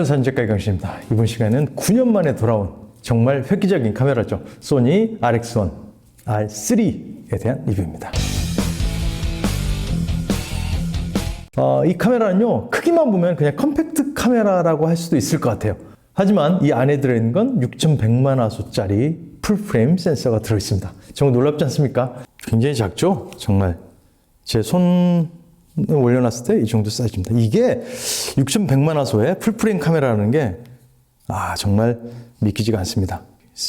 사진작가 이강신입니다. 이번 시간에는 9년 만에 돌아온 정말 획기적인 카메라죠. 소니 RX1 R3에 대한 리뷰입니다. 이 카메라는요, 크기만 보면 그냥 컴팩트 카메라라고 할 수도 있을 것 같아요. 하지만 이 안에 들어있는 건 6100만 화소짜리 풀프레임 센서가 들어있습니다. 정말 놀랍지 않습니까? 굉장히 작죠? 정말 제 손 올려놨을 때 이 정도 사이즈입니다. 이게 6100만 화소의 풀프레임 카메라라는 게 정말 믿기지가 않습니다.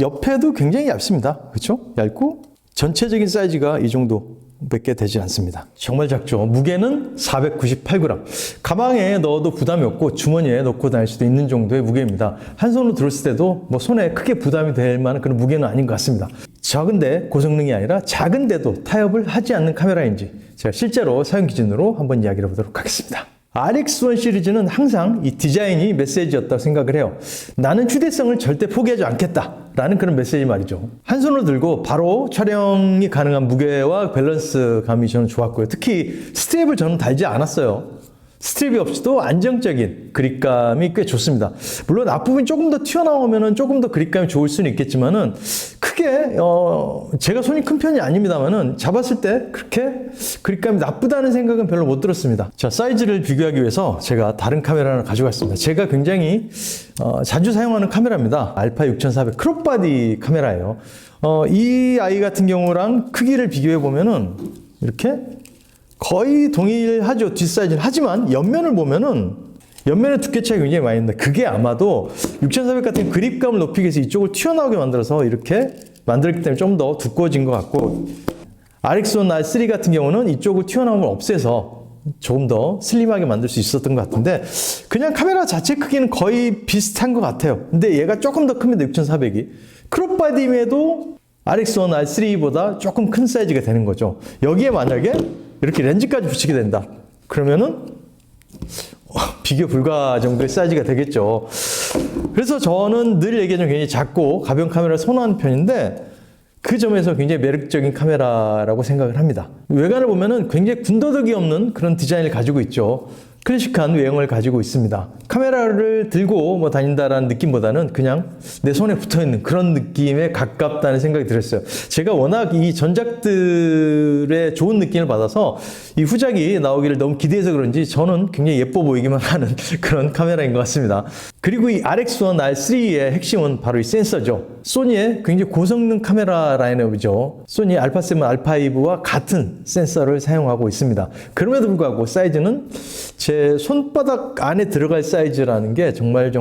옆에도 굉장히 얇습니다. 그렇죠? 얇고 전체적인 사이즈가 이 정도밖에 되지 않습니다. 정말 작죠. 무게는 498g. 가방에 넣어도 부담이 없고 주머니에 넣고 다닐 수도 있는 정도의 무게입니다. 한 손으로 들었을 때도 손에 크게 부담이 될 만한 그런 무게는 아닌 것 같습니다. 적은데 고성능이 아니라 작은데도 타협을 하지 않는 카메라인지 제가 실제로 사용 기준으로 한번 이야기를 해보도록 하겠습니다. RX1 시리즈는 항상 이 디자인이 메시지였다고 생각을 해요. 나는 휴대성을 절대 포기하지 않겠다 라는 그런 메시지 말이죠. 한 손으로 들고 바로 촬영이 가능한 무게와 밸런스 감이 저는 좋았고요. 특히 스트랩을 저는 달지 않았어요. 스트랩이 없이도 안정적인 그립감이 꽤 좋습니다. 물론 앞부분이 조금 더 튀어나오면 조금 더 그립감이 좋을 수는 있겠지만은 크게 제가 손이 큰 편이 아닙니다만은 잡았을 때 그렇게 그립감이 나쁘다는 생각은 별로 못 들었습니다. 자, 사이즈를 비교하기 위해서 제가 다른 카메라 하나 가져갔습니다. 제가 굉장히 자주 사용하는 카메라입니다. 알파 6400 크롭바디 카메라예요. 이 아이 같은 경우랑 크기를 비교해 보면은 이렇게 거의 동일하죠. 뒷사이즈는. 하지만 옆면을 보면은 옆면의 두께 차이가 굉장히 많이 납니다. 그게 아마도 6400 같은 그립감을 높이기 위해서 이쪽을 튀어나오게 만들어서 이렇게 만들었기 때문에 좀 더 두꺼워진 것 같고, RX1 R3 같은 경우는 이쪽을 튀어나옴을 없애서 조금 더 슬림하게 만들 수 있었던 것 같은데, 그냥 카메라 자체 크기는 거의 비슷한 것 같아요. 근데 얘가 조금 더 큽니다. 6400이. 크롭바디임에도 RX1 R3보다 조금 큰 사이즈가 되는 거죠. 여기에 만약에 이렇게 렌즈까지 붙이게 된다. 그러면은 비교 불가 정도의 사이즈가 되겠죠. 그래서 저는 늘 얘기하지만 굉장히 작고 가벼운 카메라를 선호하는 편인데 그 점에서 굉장히 매력적인 카메라라고 생각을 합니다. 외관을 보면은 굉장히 군더더기 없는 그런 디자인을 가지고 있죠. 클래식한 외형을 가지고 있습니다. 카메라를 들고 다닌다라는 느낌보다는 그냥 내 손에 붙어있는 그런 느낌에 가깝다는 생각이 들었어요. 제가 워낙 이 전작들의 좋은 느낌을 받아서 이 후작이 나오기를 너무 기대해서 그런지 저는 굉장히 예뻐 보이기만 하는 그런 카메라인 것 같습니다. 그리고 이 RX1 R3의 핵심은 바로 이 센서죠. 소니의 굉장히 고성능 카메라 라인업이죠. 소니 알파7, 알파5와 같은 센서를 사용하고 있습니다. 그럼에도 불구하고 사이즈는 제 손바닥 안에 들어갈 사이즈라는 게 정말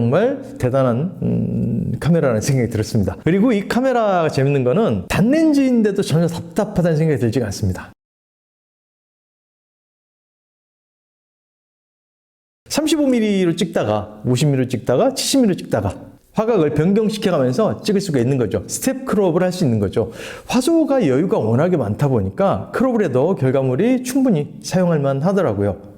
대단한 카메라라는 생각이 들었습니다. 그리고 이 카메라가 재밌는 거는 단렌즈인데도 전혀 답답하다는 생각이 들지가 않습니다. 35mm로 찍다가 50mm로 찍다가 70mm로 찍다가 화각을 변경시켜가면서 찍을 수가 있는 거죠. 스텝 크롭을 할 수 있는 거죠. 화소가 여유가 워낙에 많다 보니까 크롭을 해도 결과물이 충분히 사용할 만하더라고요.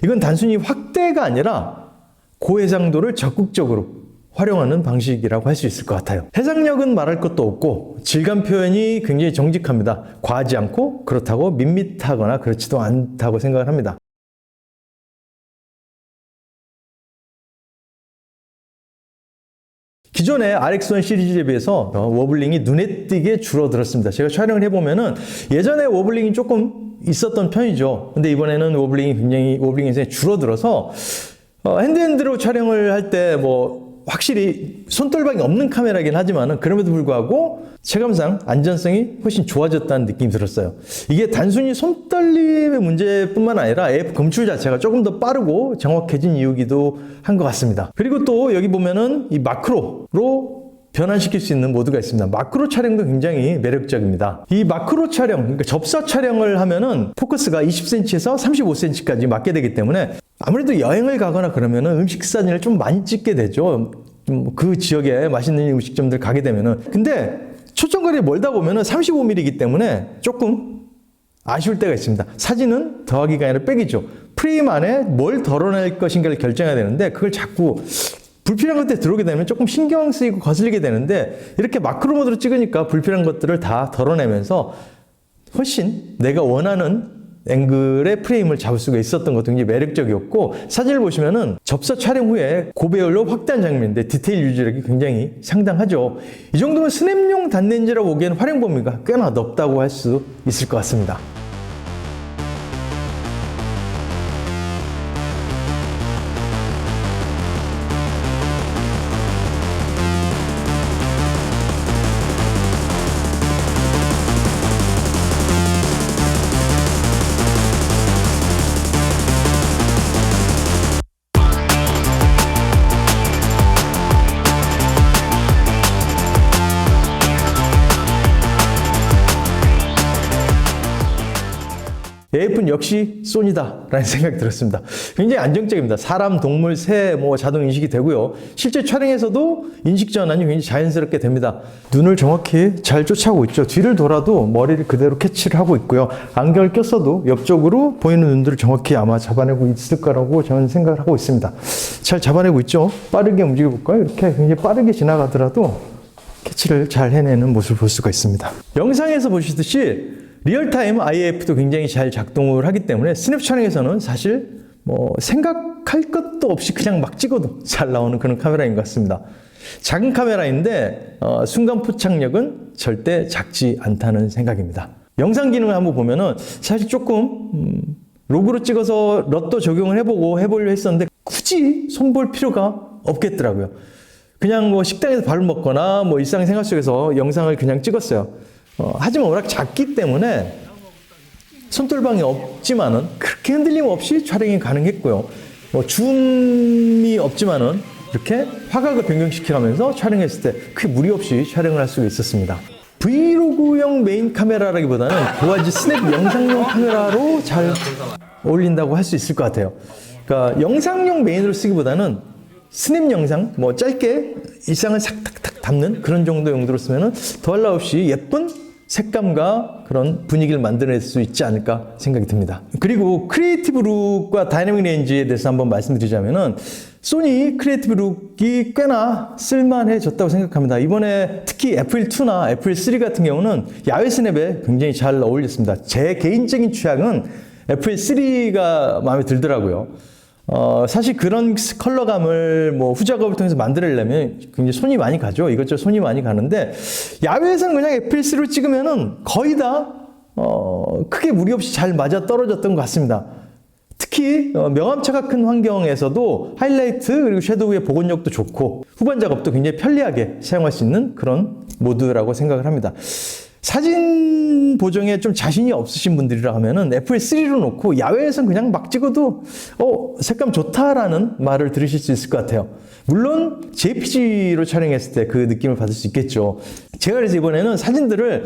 이건 단순히 확대가 아니라 고해상도를 적극적으로 활용하는 방식이라고 할 수 있을 것 같아요. 해상력은 말할 것도 없고 질감 표현이 굉장히 정직합니다. 과하지 않고 그렇다고 밋밋하거나 그렇지도 않다고 생각을 합니다. 기존의 RX1 시리즈에 비해서 워블링이 눈에 띄게 줄어들었습니다. 제가 촬영을 해보면은 예전에 워블링이 조금 있었던 편이죠. 근데 이번에는 워블링이 굉장히 줄어들어서 핸드로 촬영을 할 때 확실히 손떨방이 없는 카메라긴 하지만은 그럼에도 불구하고 체감상 안전성이 훨씬 좋아졌다는 느낌이 들었어요. 이게 단순히 손떨림의 문제뿐만 아니라 AF 검출 자체가 조금 더 빠르고 정확해진 이유기도 한 것 같습니다. 그리고 또 여기 보면은 이 마크로로 변환시킬 수 있는 모드가 있습니다. 마크로 촬영도 굉장히 매력적입니다. 이 마크로 촬영, 그러니까 접사 촬영을 하면은 포커스가 20cm에서 35cm까지 맞게 되기 때문에 아무래도 여행을 가거나 그러면은 음식 사진을 좀 많이 찍게 되죠. 그 지역에 맛있는 음식점들 가게 되면은. 근데 초점거리에 멀다 보면은 35mm이기 때문에 조금 아쉬울 때가 있습니다. 사진은 더하기가 아니라 빼기죠. 프레임 안에 뭘 덜어낼 것인가를 결정해야 되는데 그걸 자꾸 불필요한 것들이 들어오게 되면 조금 신경 쓰이고 거슬리게 되는데 이렇게 마크로 모드로 찍으니까 불필요한 것들을 다 덜어내면서 훨씬 내가 원하는 앵글의 프레임을 잡을 수가 있었던 것도 굉장히 매력적이었고, 사진을 보시면은 접사 촬영 후에 고배열로 확대한 장면인데 디테일 유지력이 굉장히 상당하죠. 이 정도면 스냅용 단렌즈라고 보기엔 활용 범위가 꽤나 넓다고 할 수 있을 것 같습니다. AF는 역시 소니다라는 생각이 들었습니다. 굉장히 안정적입니다. 사람, 동물, 새, 자동 인식이 되고요. 실제 촬영에서도 인식 전환이 굉장히 자연스럽게 됩니다. 눈을 정확히 잘 쫓아오고 있죠. 뒤를 돌아도 머리를 그대로 캐치를 하고 있고요. 안경을 꼈어도 옆쪽으로 보이는 눈들을 정확히 아마 잡아내고 있을 거라고 저는 생각을 하고 있습니다. 잘 잡아내고 있죠. 빠르게 움직여 볼까요? 이렇게 굉장히 빠르게 지나가더라도 캐치를 잘 해내는 모습을 볼 수가 있습니다. 영상에서 보시듯이 리얼타임 IF도 굉장히 잘 작동을 하기 때문에 스냅 촬영에서는 사실 생각할 것도 없이 그냥 막 찍어도 잘 나오는 그런 카메라인 것 같습니다. 작은 카메라인데 순간 포착력은 절대 작지 않다는 생각입니다. 영상 기능을 한번 보면은 사실 조금 로그로 찍어서 럿도 적용을 해보려 했었는데 굳이 손볼 필요가 없겠더라고요. 그냥 식당에서 밥을 먹거나 일상생활 속에서 영상을 그냥 찍었어요. 하지만 워낙 작기 때문에 손돌방이 없지만은 그렇게 흔들림 없이 촬영이 가능했고요. 줌이 없지만은 이렇게 화각을 변경시켜가면서 촬영했을 때 크게 무리 없이 촬영을 할 수가 있었습니다. 브이로그용 메인 카메라라기보다는 도화지 스냅 영상용 카메라로 잘 어울린다고 할 수 있을 것 같아요. 그러니까 영상용 메인으로 쓰기보다는 스냅 영상, 짧게 일상을 싹탁탁 담는 그런 정도 용도로 쓰면은 더할 나위 없이 예쁜 색감과 그런 분위기를 만들어낼 수 있지 않을까 생각이 듭니다. 그리고 크리에이티브 룩과 다이내믹 렌즈에 대해서 한번 말씀드리자면은 소니 크리에이티브 룩이 꽤나 쓸만해졌다고 생각합니다. 이번에 특히 FL2나 FL3 같은 경우는 야외 스냅에 굉장히 잘 어울렸습니다. 제 개인적인 취향은 FL3가 마음에 들더라고요. 사실 그런 컬러감을 후작업을 통해서 만들려면 굉장히 손이 많이 가죠. 이것저것 손이 많이 가는데 야외에서는 그냥 FL3로 찍으면은 거의 다 크게 무리 없이 잘 맞아 떨어졌던 것 같습니다. 특히 명암차가 큰 환경에서도 하이라이트 그리고 섀도우의 복원력도 좋고 후반 작업도 굉장히 편리하게 사용할 수 있는 그런 모드라고 생각을 합니다. 사진 보정에 좀 자신이 없으신 분들이라 하면은 FL3로 놓고 야외에서는 그냥 막 찍어도 색감 좋다라는 말을 들으실 수 있을 것 같아요. 물론 JPG로 촬영했을 때 그 느낌을 받을 수 있겠죠. 제가 그래서 이번에는 사진들을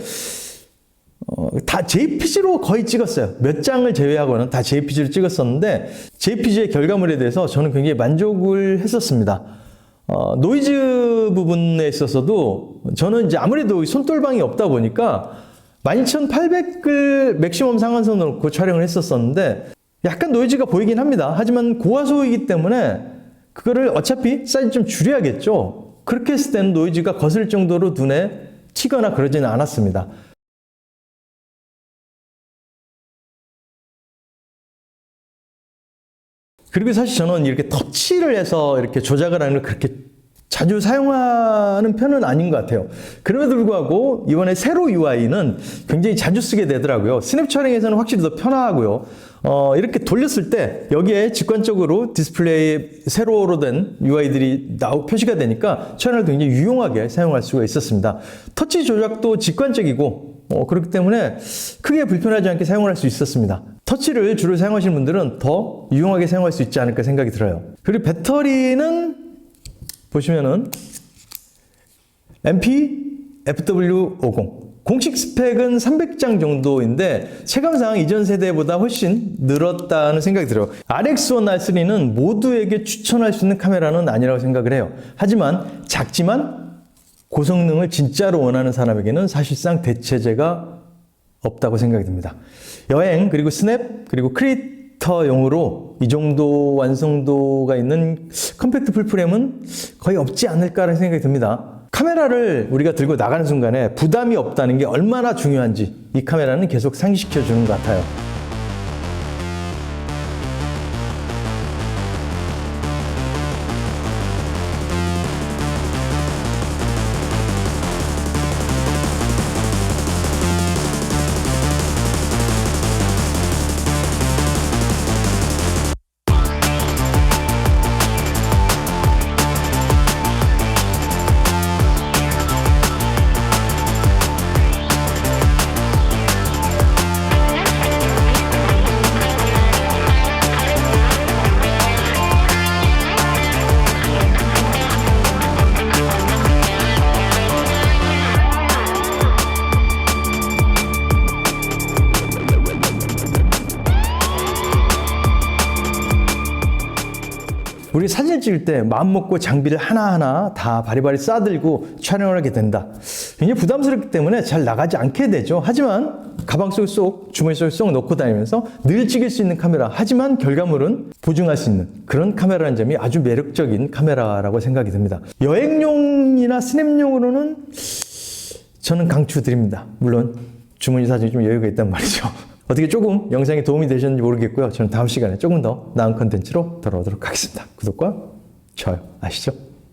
다 JPG로 거의 찍었어요. 몇 장을 제외하고는 다 JPG로 찍었었는데 JPG의 결과물에 대해서 저는 굉장히 만족을 했었습니다. 노이즈 부분에 있어서도 저는 이제 아무래도 손돌방이 없다 보니까 12800을 맥시멈 상한선으로 놓고 촬영을 했었었는데 약간 노이즈가 보이긴 합니다. 하지만 고화소이기 때문에 그거를 어차피 사이즈 좀 줄여야겠죠. 그렇게 했을 때는 노이즈가 거슬 정도로 눈에 튀거나 그러지는 않았습니다. 그리고 사실 저는 이렇게 터치를 해서 이렇게 조작을 하는 걸 그렇게 자주 사용하는 편은 아닌 것 같아요. 그럼에도 불구하고 이번에 세로 UI는 굉장히 자주 쓰게 되더라고요. 스냅 촬영에서는 확실히 더 편하고요. 이렇게 돌렸을 때 여기에 직관적으로 디스플레이에 세로로 된 UI들이 표시가 되니까 촬영을 굉장히 유용하게 사용할 수가 있었습니다. 터치 조작도 직관적이고 그렇기 때문에 크게 불편하지 않게 사용을 할 수 있었습니다. 터치를 주로 사용하시는 분들은 더 유용하게 사용할 수 있지 않을까 생각이 들어요. 그리고 배터리는 보시면은 MP-FW50 공식 스펙은 300장 정도인데 체감상 이전 세대보다 훨씬 늘었다는 생각이 들어요. RX1, R3는 모두에게 추천할 수 있는 카메라는 아니라고 생각을 해요. 하지만 작지만 고성능을 진짜로 원하는 사람에게는 사실상 대체제가 없다고 생각이 듭니다. 여행, 그리고 스냅, 그리고 크리에이터용으로 이 정도 완성도가 있는 컴팩트 풀프레임은 거의 없지 않을까라는 생각이 듭니다. 카메라를 우리가 들고 나가는 순간에 부담이 없다는 게 얼마나 중요한지 이 카메라는 계속 상기시켜 주는 것 같아요. 우리 사진 찍을 때 마음먹고 장비를 하나하나 다 바리바리 싸들고 촬영을 하게 된다. 굉장히 부담스럽기 때문에 잘 나가지 않게 되죠. 하지만 가방 속에 쏙, 주머니 속에 쏙 넣고 다니면서 늘 찍을 수 있는 카메라. 하지만 결과물은 보증할 수 있는 그런 카메라라는 점이 아주 매력적인 카메라라고 생각이 듭니다. 여행용이나 스냅용으로는 저는 강추드립니다. 물론 주머니 사진이 좀 여유가 있단 말이죠. 어떻게 조금 영상에 도움이 되셨는지 모르겠고요. 저는 다음 시간에 조금 더 나은 컨텐츠로 돌아오도록 하겠습니다. 구독과 좋아요 아시죠?